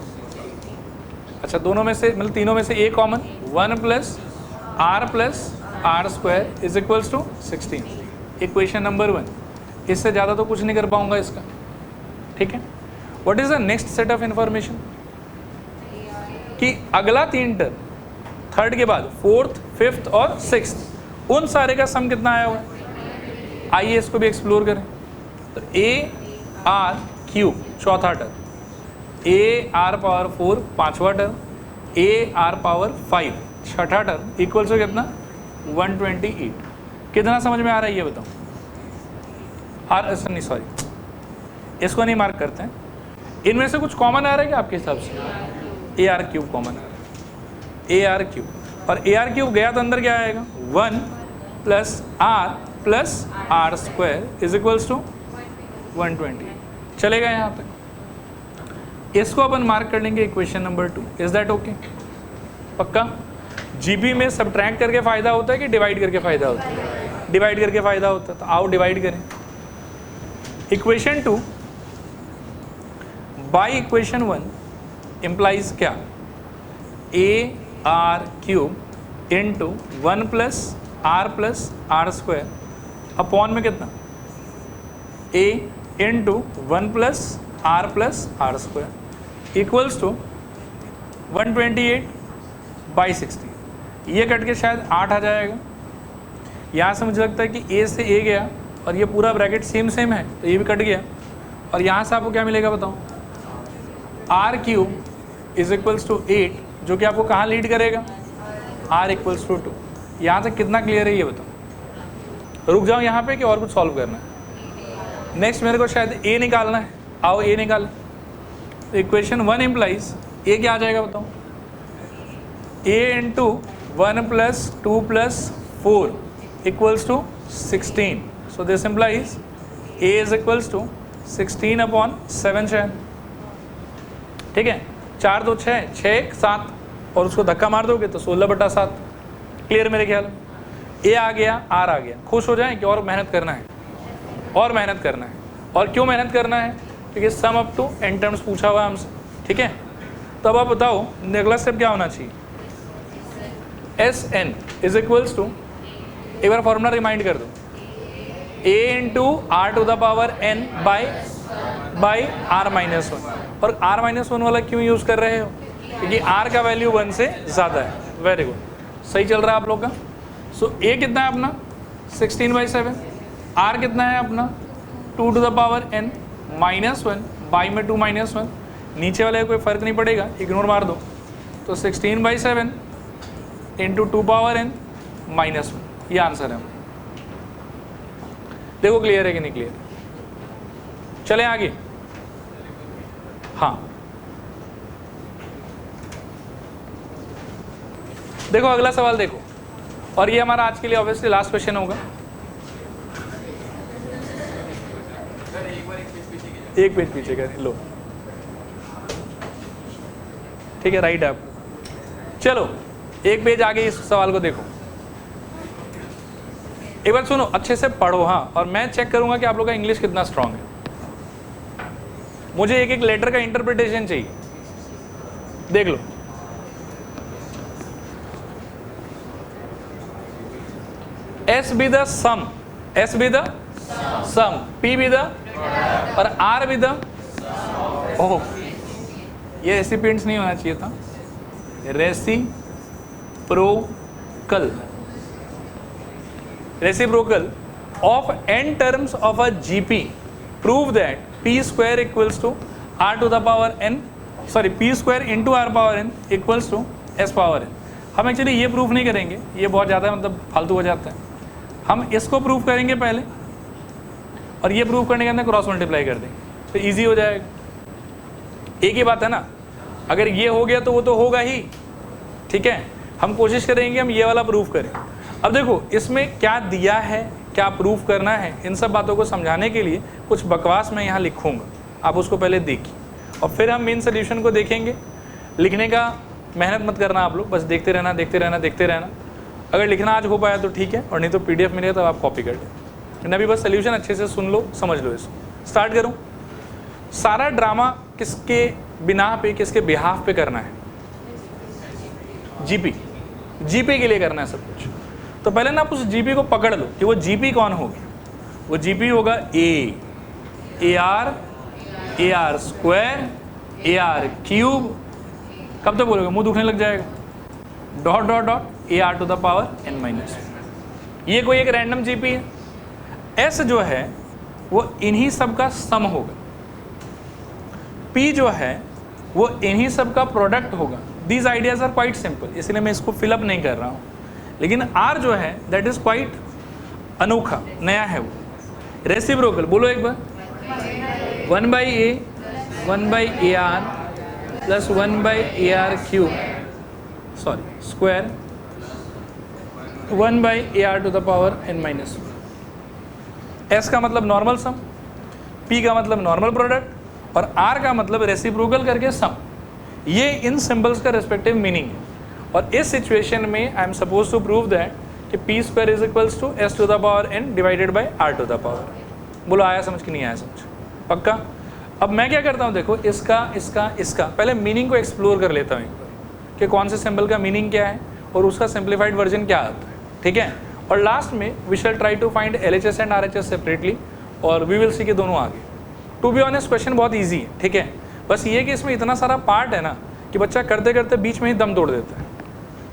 अच्छा दोनों में से मतलब तीनों में से A common, 1 plus R square is equals to 16। Equation number 1, इससे ज़्यादा तो कुछ नहीं कर पाऊंगा इसका, ठीक है? What is the next set of information कि अगला 3 टर्म, थर्ड के बाद 4th 5th और 6th, उन सारे का सम कितना आया हुआ है? आइए इसको भी एक्सप्लोर करें। तो AR क्यूब चौथा टर्म, ए आर पावर 4 पांचवा टर्म, ए आर पावर 5 छठा टर्म इक्वल टू कितना 128। कितना समझ में आ रहा है ये बताओ? नहीं सॉरी, इसको नहीं मार्क करते हैं। इनमें से कुछ कॉमन आ रहा है क्या आपके हिसाब से? ए आर क्यूब कॉमन आ रहा है, ए आर क्यूब। और ए आर क्यूब गया तो अंदर क्या आएगा 1 plus r square is equals to 120। चलेगा यहाँ पे? इसको अपन मार्क कर लेंगे equation number 2। Is that okay? पक्का? जीपी में सब्ट्रैक्ट करके फायदा होता है कि डिवाइड करके फायदा होता है? डिवाइड करके फायदा होता है। तो आओ डिवाइड करें। इक्वेशन 2 बाई इक्वेशन 1 इम्प्लाइज क्या? A r cube into 1 plus r square upon में कितना a into 1 plus r square equals to 128 by 60। ये कट के शायद 8 आ जाएगा। यहाँ से मुझे लगता है कि ए से ए गया और ये पूरा ब्रैकेट सेम है तो ये भी कट गया। और यहाँ से आपको क्या मिलेगा बताओ? R cube is equals to 8, जो कि आपको कहाँ लीड करेगा? R equals to 2। यहाँ तक कितना क्लियर है ये बताओ? रुक जाओ यहाँ पे कि और कुछ सॉल्व करना है? नेक्स्ट मेरे को शायद ए निकालना है। आओ ए निकाल। तो इक्वेशन 1 इम्प्लाइज ए क्या आ जाएगा बताओ? A into 1 plus 2 plus 4 equals to 16। So this implies a is equals to 16 upon 7 शायद। ठीक है, 4 2 6 6 7 और उसको धक्का मार दोगे तो 16/7। क्लियर मेरे ख्याल? ए आ गया, आर आ गया। खुश हो जाए कि और मेहनत करना है, और मेहनत करना है। और क्यों मेहनत करना है? क्योंकि sum up to n terms पूछा हुआ है हमसे। ठीक है, तो अब आप बताओ अगला स्टेप क्या होना चाहिए? S n is equals to, एक बार फॉर्मूला रिमाइंड कर दो, a into r to the power n by r minus 1। और आर माइनस 1 वाला क्यों यूज़ कर रहे हो? क्योंकि r का वैल्यू 1 से ज़्यादा है। वेरी गुड, सही चल रहा है आप लोग का। सो a कितना है अपना 16/7, r कितना है अपना 2 to the power n minus 1 by में 2 माइनस 1। नीचे वाले कोई फ़र्क नहीं पड़ेगा, इग्नोर मार दो। तो 16/7 इंटू 2 पावर n माइनस 1, ये आंसर है। देखो क्लियर है कि नहीं क्लियर? चलें आगे। हाँ, देखो अगला सवाल देखो, और ये हमारा आज के लिए ऑब्वियसली लास्ट क्वेश्चन होगा। एक पेज पीछे कर लो। ठीक है, राइट आप। चलो एक पेज आगे इस सवाल को देखो। एक बार सुनो, अच्छे से पढ़ो। हाँ, और मैं चेक करूंगा कि आप लोग का इंग्लिश कितना स्ट्रांग है। मुझे एक एक लेटर का इंटरप्रिटेशन चाहिए। देख लो, S be the sum, S be the sum, P be the और R be the ओह, ये रेसिपिएंट्स नहीं होना चाहिए था, reciprocal of n terms of a GP prove that P square equals to R to the power n, sorry P square into R power n equals to S power n। हम actually ये proof नहीं करेंगे, ये बहुत ज़्यादा मतलब फालतू हो जाता है। हम इसको प्रूफ करेंगे पहले, और ये प्रूफ करने के अंदर क्रॉस मल्टीप्लाई कर देंगे तो इजी हो जाएगा। एक ही बात है ना, अगर ये हो गया तो वो तो होगा ही। ठीक है, हम कोशिश करेंगे हम ये वाला प्रूफ करें। अब देखो इसमें क्या दिया है, क्या प्रूफ करना है, इन सब बातों को समझाने के लिए कुछ बकवास मैं यहाँ लिखूँगा, आप उसको पहले देखिए और फिर हम मेन सोल्यूशन को देखेंगे। लिखने का मेहनत मत करना आप लोग, बस देखते रहना देखते रहना देखते रहना। अगर लिखना आज हो पाया तो ठीक है, और नहीं तो PDF मिलेगा तब आप कॉपी कर लें। अभी बस सोल्यूशन अच्छे से सुन लो, समझ लो इसको। स्टार्ट करूँ। सारा ड्रामा किसके बिना पे, किसके बिहाफ पे करना है? जीपी के लिए करना है सब कुछ। तो पहले ना आप उस जीपी को पकड़ लो कि वो जीपी कौन होगी। वो जीपी होगा a r square, a r cube. कब तक बोलोगे? मुंह दुखने लग जाएगा। Dot dot dot a r to the power n minus. ये कोई एक रैंडम जीपी है। एस जो है वो इन्हीं सब का सम होगा। पी जो है वो इन्हीं सब का प्रोडक्ट होगा। These ideas are quite simple, इसलिए मैं इसको फिलअप नहीं कर रहा हूँ। लेकिन आर जो है दैट इज क्वाइट अनोखा, नया है वो। रेसिप्रोकल बोलो एक बार, 1/a 1/ar plus 1/ar cube sorry square 1/ar to the power n-1। s का मतलब नॉर्मल सम, p का मतलब नॉर्मल प्रोडक्ट और r का मतलब रेसिप्रोकल करके सम। ये इन सिंबल्स का रेस्पेक्टिव मीनिंग है। और इस सिचुएशन में I am suppose to prove that कि p square is equals to s to the power n divided by r to the power. बोलो आया समझ कि नहीं आया समझ? पक्का? अब मैं क्या करता हूँ, देखो इसका पहले मीनिंग को एक्सप्लोर कर लेता हूँ एक बार कि कौन से सिंबल का मीनिंग क्या है और उसका सिंप्लीफाइड वर्जन क्या आता है, ठीक है। और लास्ट में we shall try to find LHS and RHS separately और वी विल सी कि दोनों आगे। टू बी ऑनेस्ट क्वेश्चन बहुत ईजी है, ठीक है। बस ये कि इसमें इतना सारा पार्ट है ना कि बच्चा करते करते बीच में ही दम तोड़ देता है,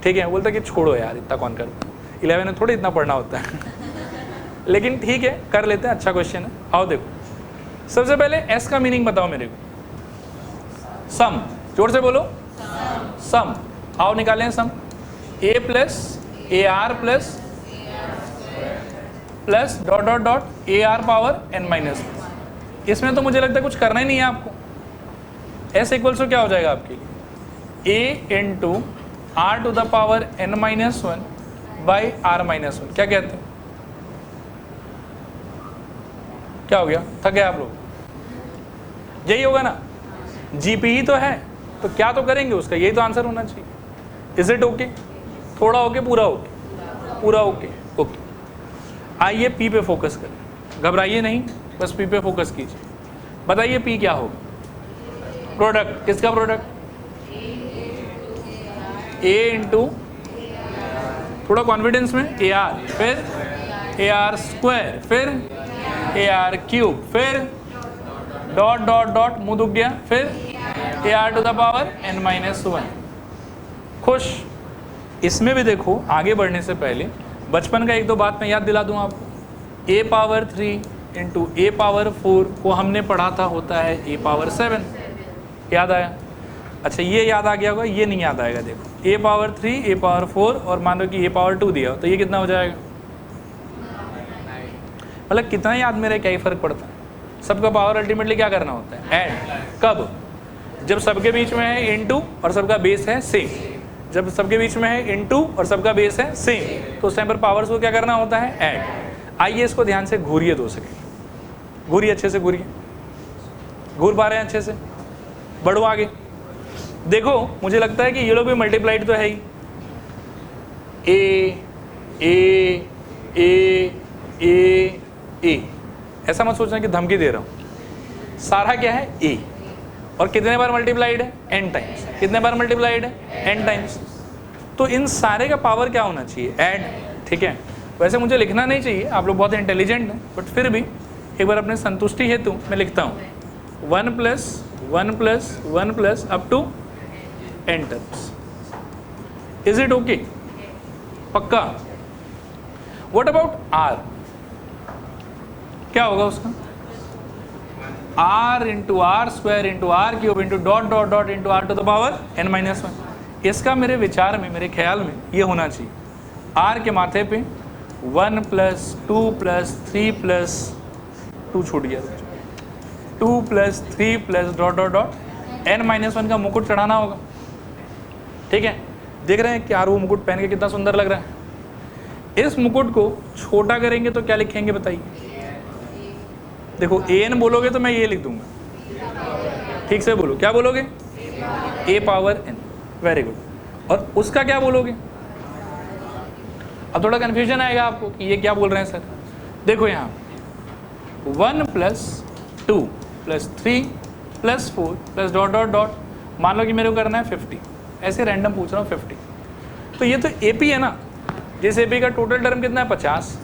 ठीक है। बोलता है कि छोड़ो यार इतना कौन करता है, 11 में थोड़ी इतना पढ़ना होता है लेकिन ठीक है कर लेते हैं, अच्छा क्वेश्चन है। आओ देखो, सबसे पहले S का मीनिंग बताओ मेरे को। सम, जोर से बोलो सम। आओ निकालें सम। A plus AR plus dot dot dot AR power n-1। इसमें तो मुझे लगता है कुछ करना ही नहीं है आपको। S इक्वल्स टू क्या हो जाएगा आपके लिए, A into R to the power n-1 by R-1। क्या कहते हैं, क्या हो गया, थक गए आप लोग? यही होगा ना, GP ही तो है, तो क्या तो करेंगे उसका, यही तो आंसर होना चाहिए। Is it okay? थोड़ा ओके, पूरा ओके? पूरा ओके, ओके। आइए P पे फोकस करें, घबराइए नहीं, बस P पे फोकस कीजिए। बताइए P क्या होगा? प्रोडक्ट, किसका प्रोडक्ट? A इंटू, थोड़ा कॉन्फिडेंस में, AR, फिर AR स्क्वायर, फिर AR क्यूब, फिर डॉट डॉट डॉट मुंह दुख गया, फिर AR to the power n-1। खुश? इसमें भी देखो, आगे बढ़ने से पहले बचपन का एक दो बात मैं याद दिला दूं आपको। A power 3 into A power 4 को हमने पढ़ा था होता है A पावर 7। याद आया? अच्छा ये याद आ गया होगा, ये नहीं याद आएगा। देखो A पावर 3, A पावर 4 और मान लो कि A पावर 2 दिया हो तो ये कितना हो जाएगा? मतलब कितना याद मेरा, क्या ही फर्क पड़ता है। सबका पावर अल्टीमेटली क्या करना होता है, ऐड। कब? जब सबके बीच में है इनटू और सबका बेस है सेम। जब सबके बीच में है इनटू और सबका बेस है सेम, तो उस टाइम पर पावर्स को क्या करना होता है, ऐड। आइए इसको ध्यान से घूरिए 2 सेकंड, घूरिए अच्छे से, घूरिए। घूर पा रहे हैं अच्छे से? बढ़ो आगे। देखो मुझे लगता है कि ये लोग भी मल्टीप्लाइड तो है ही। ए ए ए ए ए, ऐसा मत सोचना कि धमकी दे रहा हूँ। सारा क्या है, ए। और कितने बार मल्टीप्लाइड है, n टाइम्स। कितने बार मल्टीप्लाइड है, n टाइम्स। तो इन सारे का पावर क्या होना चाहिए, ऐड, ठीक है। वैसे मुझे लिखना नहीं चाहिए, आप लोग बहुत इंटेलिजेंट हैं, बट फिर भी एक बार अपने संतुष्टि हेतु मैं लिखता हूँ 1 plus 1 plus 1 plus up to n terms. Is it okay? पक्का? What about r? क्या होगा उसका, r into r square into r cube into dot dot dot into r to the power n-1। इसका मेरे विचार में, मेरे ख्याल में ये होना चाहिए, r के माथे पे 1 प्लस 2 प्लस 3 प्लस 2 छूट गया, 2 plus 3 plus dot dot dot n-1 का मुकुट चढ़ाना होगा, ठीक है। देख रहे हैं कि यार वो मुकुट पहन के कितना सुंदर लग रहा है। इस मुकुट को छोटा करेंगे तो क्या लिखेंगे बताइए? देखो an बोलोगे तो मैं ये लिख दूंगा, ठीक से बोलो, क्या बोलोगे, a power n। Very good. और उसका क्या बोलोगे? अब थोड़ा कन्फ्यूजन आएगा आपको कि ये क्या बोल रहे हैं सर। देखो यहाँ 1 plus 2 plus 3 plus 4 plus dot dot dot, मान लो कि मेरे को करना है 50, ऐसे रैंडम पूछ रहा हूँ 50। तो ये तो AP है ना, जिस AP का टोटल टर्म कितना है 50,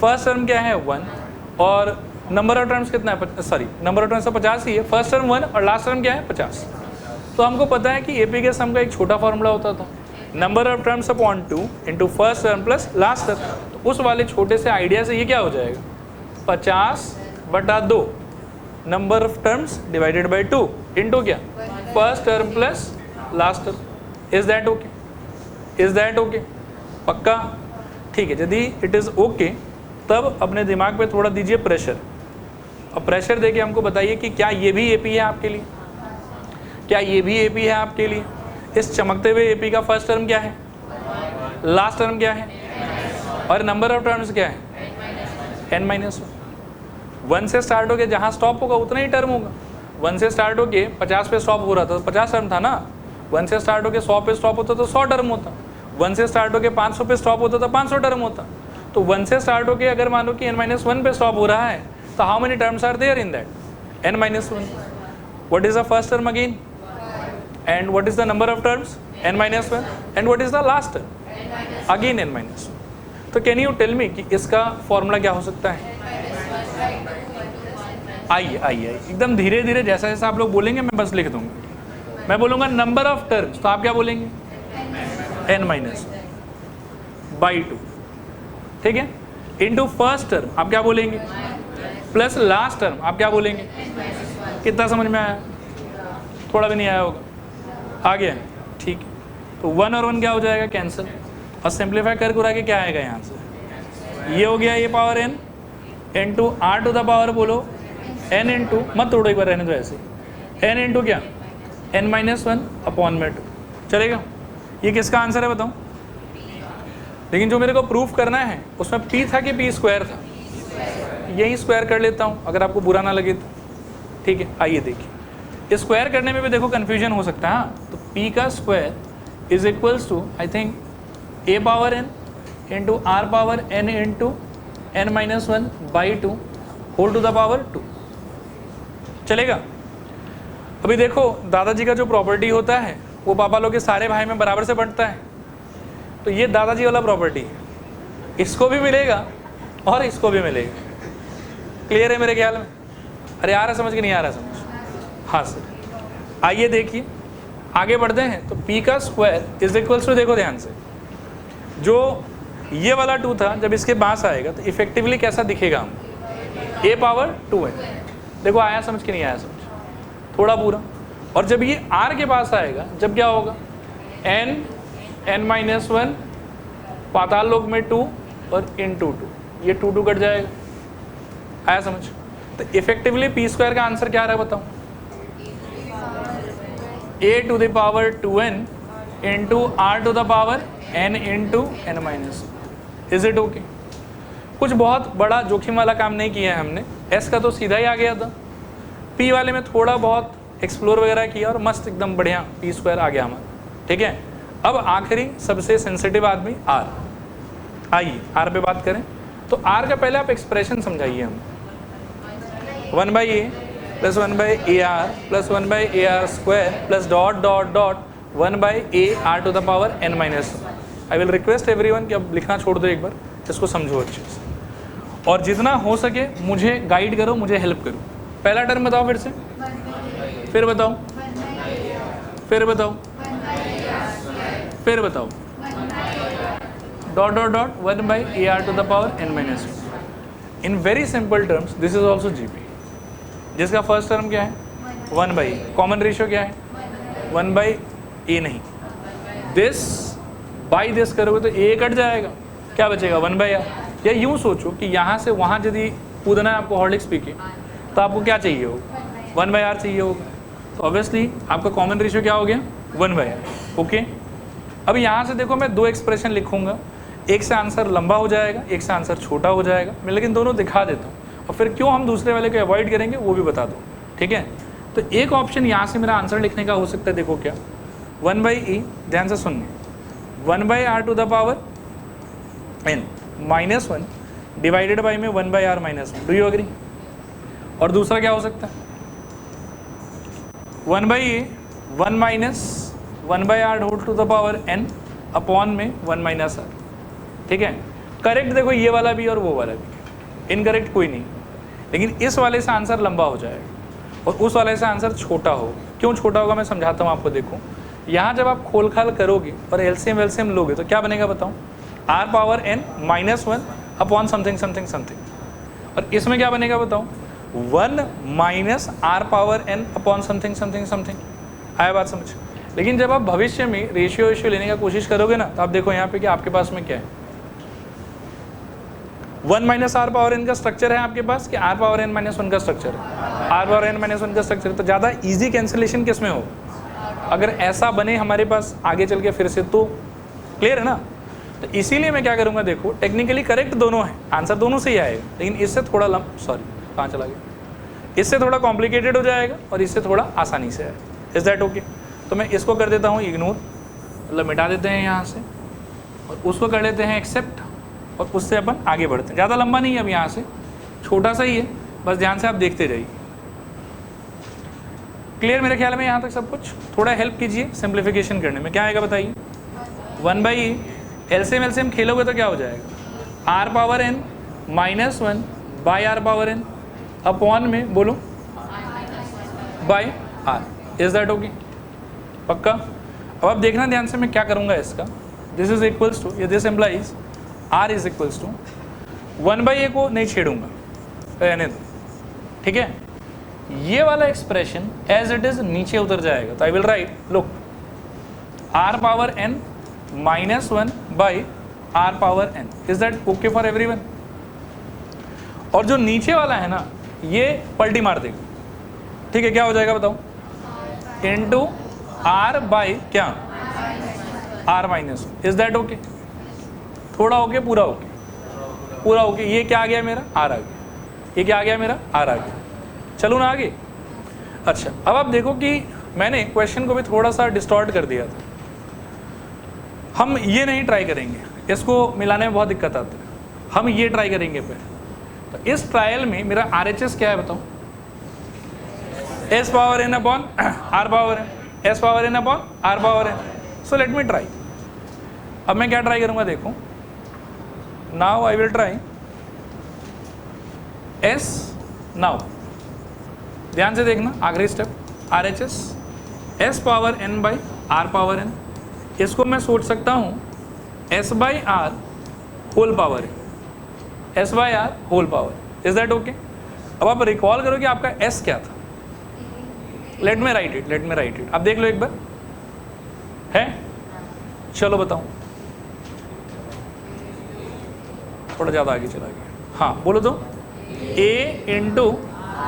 फर्स्ट टर्म क्या है 1 और नंबर ऑफ टर्म्स कितना है, सॉरी नंबर ऑफ टर्म्स तो 50 ही है, फर्स्ट टर्म 1 और लास्ट टर्म क्या है 50। तो हमको पता है कि AP के सम का एक छोटा फॉर्मूला होता था, number of terms upon 2 into first term plus last term. तो उस वाले छोटे से आइडिया से ये क्या हो जाएगा, 50/2 number of terms divided by 2 into क्या first term plus last term. Is that okay? Is that okay? पक्का? ठीक है, यदि इट इज़ ओके तब अपने दिमाग पे थोड़ा दीजिए प्रेशर, और प्रेशर देके हमको बताइए कि क्या ये भी एपी है आपके लिए? क्या ये भी एपी है आपके लिए? इस चमकते हुए एपी का फर्स्ट टर्म क्या है, लास्ट टर्म क्या है, और नंबर ऑफ टर्म्स क्या है? n-1। 1 से स्टार्ट होके जहाँ स्टॉप होगा उतना ही टर्म होगा। 1 से स्टार्ट होके 50 पे स्टॉप हो रहा था तो 50 टर्म था ना। 1 से स्टार्ट होके 100 पे स्टॉप होता तो 100 टर्म होता। 1 से स्टार्ट होके 500 पे स्टॉप होता तो 500 टर्म होता। तो 1 से स्टार्ट होके अगर मान लो कि n-1 पे स्टॉप हो रहा है तो how many terms are there in that? n-1। What is the first term again, and what is the number of terms? n-1। And what is the last term? Again n-1। तो can you tell me कि इसका formula क्या हो सकता है? आइए आइए एकदम धीरे धीरे, जैसा जैसा आप लोग बोलेंगे मैं बस लिख दूंगा। मैं बोलूंगा नंबर ऑफ टर्म्स, तो आप क्या बोलेंगे? n-2, ठीक है। इनटू फर्स्ट टर्म आप क्या बोलेंगे? प्लस लास्ट टर्म आप क्या बोलेंगे? कितना समझ में आया? थोड़ा भी नहीं आया होगा, आ गया? ठीक है। तो 1 और 1 क्या हो जाएगा? कैंसिल। और सिंप्लीफाई कर कुरा के क्या आएगा यहाँ से? ये हो गया ये power n into r to the power बोलो n इंटू, मत तोड़ो एक बार, रहने दो ऐसे, n इंटू क्या? n-1 अपॉन में 2। चलेगा? ये किसका आंसर है बताओ? लेकिन जो मेरे को प्रूफ करना है उसमें p था कि p स्क्वायर था? यही स्क्वायर कर लेता हूँ अगर आपको बुरा ना लगे तो, ठीक है। आइए देखिए, स्क्वायर करने में भी देखो कन्फ्यूजन हो सकता है। हाँ, तो p का square is equals to I think a power n into are power n into n-1/2 whole to the power 2। चलेगा? अभी देखो दादाजी का जो प्रॉपर्टी होता है वो पापा लोग के सारे भाई में बराबर से बंटता है, तो ये दादाजी वाला प्रॉपर्टी है, इसको भी मिलेगा और इसको भी मिलेगा। क्लियर है मेरे ख्याल में? अरे आ रहा समझ कि नहीं आ रहा समझ? हाँ सर। आइए देखिए आगे बढ़ते हैं। तो p का स्क्वायर इज इक्वल्स टू, देखो ध्यान से, जो ये वाला 2 था जब इसके पास आएगा तो इफेक्टिवली कैसा दिखेगा हम? a पावर 2 है। देखो आया समझ कि नहीं आया समझ? थोड़ा पूरा। और जब ये r के पास आएगा जब क्या होगा? n-1 पाताल लोक में 2 और इंटू 2, ये 2 कट जाएगा। आया समझ? तो इफेक्टिवली p स्क्वायर का आंसर क्या रहा बताओ? a to the power 2n into r to the power n into n-1। Is it okay? कुछ बहुत बड़ा जोखिम वाला काम नहीं किया है हमने। s का तो सीधा ही आ गया था, p वाले में थोड़ा बहुत एक्सप्लोर वगैरह किया और मस्त एकदम बढ़िया p स्क्वायर आ गया हमारा। ठीक है, अब आखिरी सबसे सेंसिटिव आदमी r। आइए r पे बात करें। तो r का पहले आप एक्सप्रेशन समझाइए हम। 1/a plus 1/ar plus 1/ar square plus dot dot dot 1/a r to the power n-1। I will request everyone कि अब लिखना छोड़ दो, एक बार इसको समझो अच्छे से, और जितना हो सके मुझे गाइड करो, मुझे हेल्प करो। पहला टर्म बताओ फिर से, फिर बताओ, फिर बताओ, फिर बताओ। Dot dot dot 1/ar to the power n-1। In very simple terms this is also GP, जिसका फर्स्ट टर्म क्या है? 1/a। कॉमन रेशियो क्या है? 1/a नहीं, दिस बाई दिस करोगे तो a कट जाएगा, क्या बचेगा? 1/r। या यूँ सोचो कि यहाँ से वहाँ यदि कूदना है आपको हॉर्लिक्स पी के, तो आपको क्या चाहिए होगा? 1/r चाहिए होगा। तो ऑब्वियसली आपका कॉमन रेशियो क्या हो गया? 1/r। ओके, अब यहाँ से देखो मैं 2 एक्सप्रेशन लिखूँगा, एक से आंसर लंबा हो जाएगा, एक से आंसर छोटा हो जाएगा। मैं लेकिन दोनों दिखा देता हूँ, और फिर क्यों हम दूसरे वाले को अवॉइड करेंगे वो भी बता दो। ठीक है, तो एक ऑप्शन यहाँ से मेरा आंसर लिखने का हो सकता है, देखो क्या? 1/e, ध्यान से सुनने, 1/r to the power n-1 divided by में 1/r-1। Do you agree? और दूसरा क्या हो सकता है? 1/a 1 minus 1/r whole to the power n upon में 1 - r। ठीक है, करेक्ट देखो ये वाला भी और वो वाला भी, इनकरेक्ट कोई नहीं। लेकिन इस वाले से आंसर लंबा हो जाएगा और उस वाले से आंसर छोटा होगा। क्यों छोटा होगा मैं समझाता हूँ आपको। देखो यहाँ जब आप खोल खाल करोगे और एलसीएम वेलसीएम लोगे तो क्या बनेगा बताओ? r power n-1 upon something something something. और इसमें क्या बनेगा बताओ? 1 - r power n upon something something something. आया बात समझ। लेकिन जब आप भविष्य में रेशियो वेशियो लेने का कोशिश करोगे ना, तो आप देखो यहाँ पे कि आपके पास में क्या है, 1 माइनस आर पावर एन का स्ट्रक्चर है आपके पास कि आर पावर एन माइनस 1 का स्ट्रक्चर है? आर पावर एन माइनस 1 का स्ट्रक्चर है। तो ज़्यादा ईजी कैंसिलेशन किस में हो? अगर ऐसा बने हमारे पास आगे चल के फिर से, तो क्लियर है ना। तो इसीलिए मैं क्या करूँगा, देखो टेक्निकली करेक्ट दोनों है, आंसर दोनों से ही आएगा, लेकिन इससे थोड़ा कहाँ चला गया, इससे थोड़ा कॉम्प्लिकेटेड हो जाएगा और इससे थोड़ा आसानी से आएगा। Is that okay? तो मैं इसको कर देता हूँ इग्नोर, मतलब मिटा देते हैं यहाँ से, और उसको कर लेते हैं एक्सेप्ट, और उससे अपन आगे बढ़ते हैं। ज़्यादा लंबा नहीं है अब, यहाँ से छोटा सा ही है, बस ध्यान से आप देखते जाइए। क्लियर मेरे ख्याल में यहाँ तक सब कुछ? थोड़ा हेल्प कीजिए सिंप्लीफिकेशन करने में। क्या आएगा बताइए? 1/e एलसीएम एलसीएम खेलोगे तो क्या हो जाएगा, r power n minus 1 by are power n upon में बोलो by r. Is that okay? पक्का? अब आप देखना ध्यान से मैं क्या करूँगा इसका, दिस इज इक्वल्स टू, ये this implies r is equals to 1/a को नहीं छेड़ूंगा, रहने दो, ठीक है। ये वाला एक्सप्रेशन एज इट इज नीचे उतर जाएगा, तो I will write look r power n minus 1 by are power N. Is that okay for everyone? और जो नीचे वाला है ना, ये पलटी मार देगा, ठीक है। क्या हो जाएगा बताओ, इनटू आर बाई क्या, r minus. Is that okay? थोड़ा ओके, पूरा ओके, पूरा ओके। ये क्या आ गया मेरा, आर आ गया। ये क्या आ गया मेरा, आर आ गया। चलो ना आगे। अच्छा, अब आप देखो कि मैंने क्वेश्चन को भी थोड़ा सा डिस्टॉर्ट कर दिया था। हम ये नहीं ट्राई करेंगे, इसको मिलाने में बहुत दिक्कत आती है। हम ये ट्राई करेंगे पहले। तो इस ट्रायल में मेरा RHS क्या है बताओ, s power n upon r power n, s power n upon r power N. So let me try. अब मैं क्या ट्राई करूँगा, देखो now I will try s. Now ध्यान से देखना, आखिरी step RHS s power N by are power n. इसको मैं सोच सकता हूँ s by r whole power n, s by r whole power. Is that okay? अब आप रिकॉल करो कि आपका एस क्या था। Let me right it, let me right it. आप देख लो एक बार, है? चलो बताओ, थोड़ा ज़्यादा आगे चला गया। हाँ बोलो तो, a into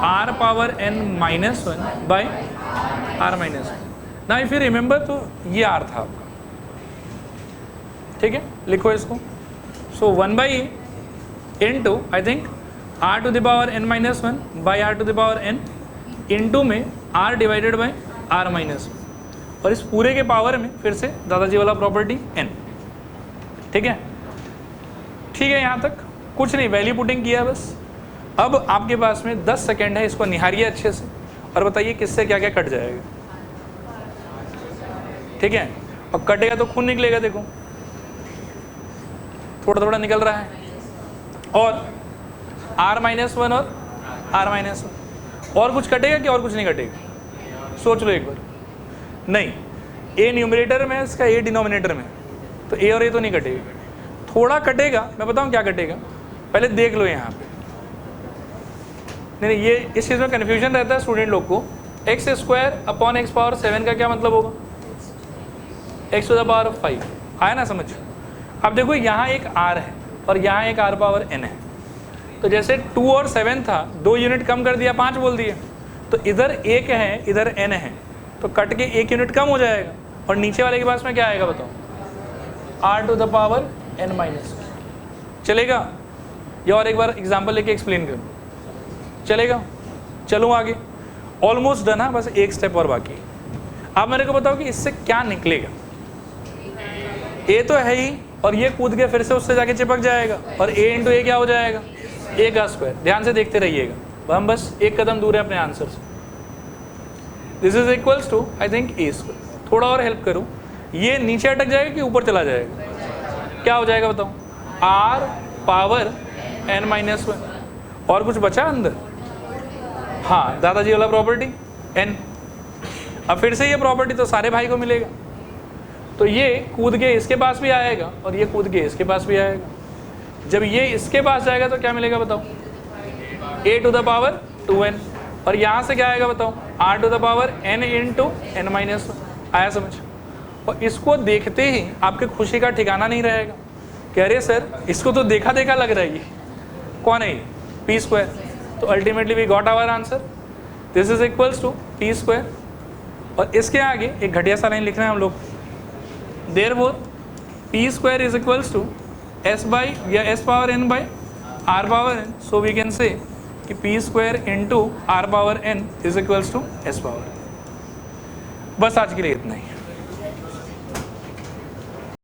are power n minus 1 by r minus 1 ना। इफ यू रिमेंबर तो ये आर था आपका, ठीक है। लिखो इसको। So 1/e into I think r to the power n minus 1 by r to the power n into में r divided by r minus 1, और इस पूरे के पावर में फिर से दादाजी वाला प्रॉपर्टी n, ठीक है। ठीक है, यहाँ तक कुछ नहीं, वैल्यू पुटिंग किया बस। अब आपके पास में 10 सेकेंड है, इसको निहारिए अच्छे से और बताइए किससे क्या क्या कट जाएगा, ठीक है। और कटेगा तो खून निकलेगा, देखो थोड़ा थोड़ा निकल रहा है। और r माइनस 1 और r माइनस 1, और कुछ कटेगा कि और कुछ नहीं कटेगा? सोच लो एक बार। नहीं, a न्यूमरेटर में, इसका a डिनोमिनेटर में, तो a और a तो नहीं कटेगा। थोड़ा कटेगा, मैं बताऊं क्या कटेगा, पहले देख लो यहाँ पे। नहीं, ये इस चीज़ में कन्फ्यूजन रहता है स्टूडेंट लोग को। X square upon x power 7 का क्या मतलब होगा, एक्स टू द पावर 5। आया ना समझ? अब देखो यहाँ एक r है और यहाँ एक r पावर n है, तो जैसे 2 और 7 था, 2 यूनिट कम कर दिया, 5 बोल दिया, तो इधर 1 है इधर n है, तो कट के 1 यूनिट कम हो जाएगा। और नीचे वाले के पास में क्या आएगा बताओ, r to the power n minus. चलेगा? या और एक बार एग्जाम्पल लेके एक्सप्लेन करूँ, चलेगा? चलूँ आगे। ऑलमोस्ट डन है, बस एक स्टेप और बाकी। आप मेरे को बताओ कि इससे क्या निकलेगा। ए तो है ही, और ये कूद के फिर से उससे जाके चिपक जाएगा, और a इंटू ए क्या हो जाएगा, a का स्क्वायर। ध्यान से देखते रहिएगा, हम बस एक कदम दूर है अपने आंसर से। This is equals to I think a square. थोड़ा और हेल्प करूँ, ये नीचे अटक जाएगा कि ऊपर चला जाएगा, क्या हो जाएगा बताओ, r पावर n माइनस 1। और कुछ बचा अंदर? हाँ, दादाजी वाला प्रॉपर्टी n। अब फिर से ये प्रॉपर्टी तो सारे भाई को मिलेगा, तो ये कूद के इसके पास भी आएगा और ये कूद के इसके पास भी आएगा। जब ये इसके पास जाएगा तो क्या मिलेगा बताओ, a to the power 2n। और यहाँ से क्या आएगा बताओ, r to the power n into n minus 1। आया समझ? और इसको देखते ही आपके खुशी का ठिकाना नहीं रहेगा कि अरे सर इसको तो देखा देखा लग रहा है ये कौन है, पी स्क्वायर। तो ultimately we got our answer, this is equals to P square. और इसके आगे एक घटिया सा लाइन लिखना है हम लोग, therefore P square is equals to S by या S power N by are power N. So we can say कि P square into are power N is equals to S power. बस आज के लिए इतना ही।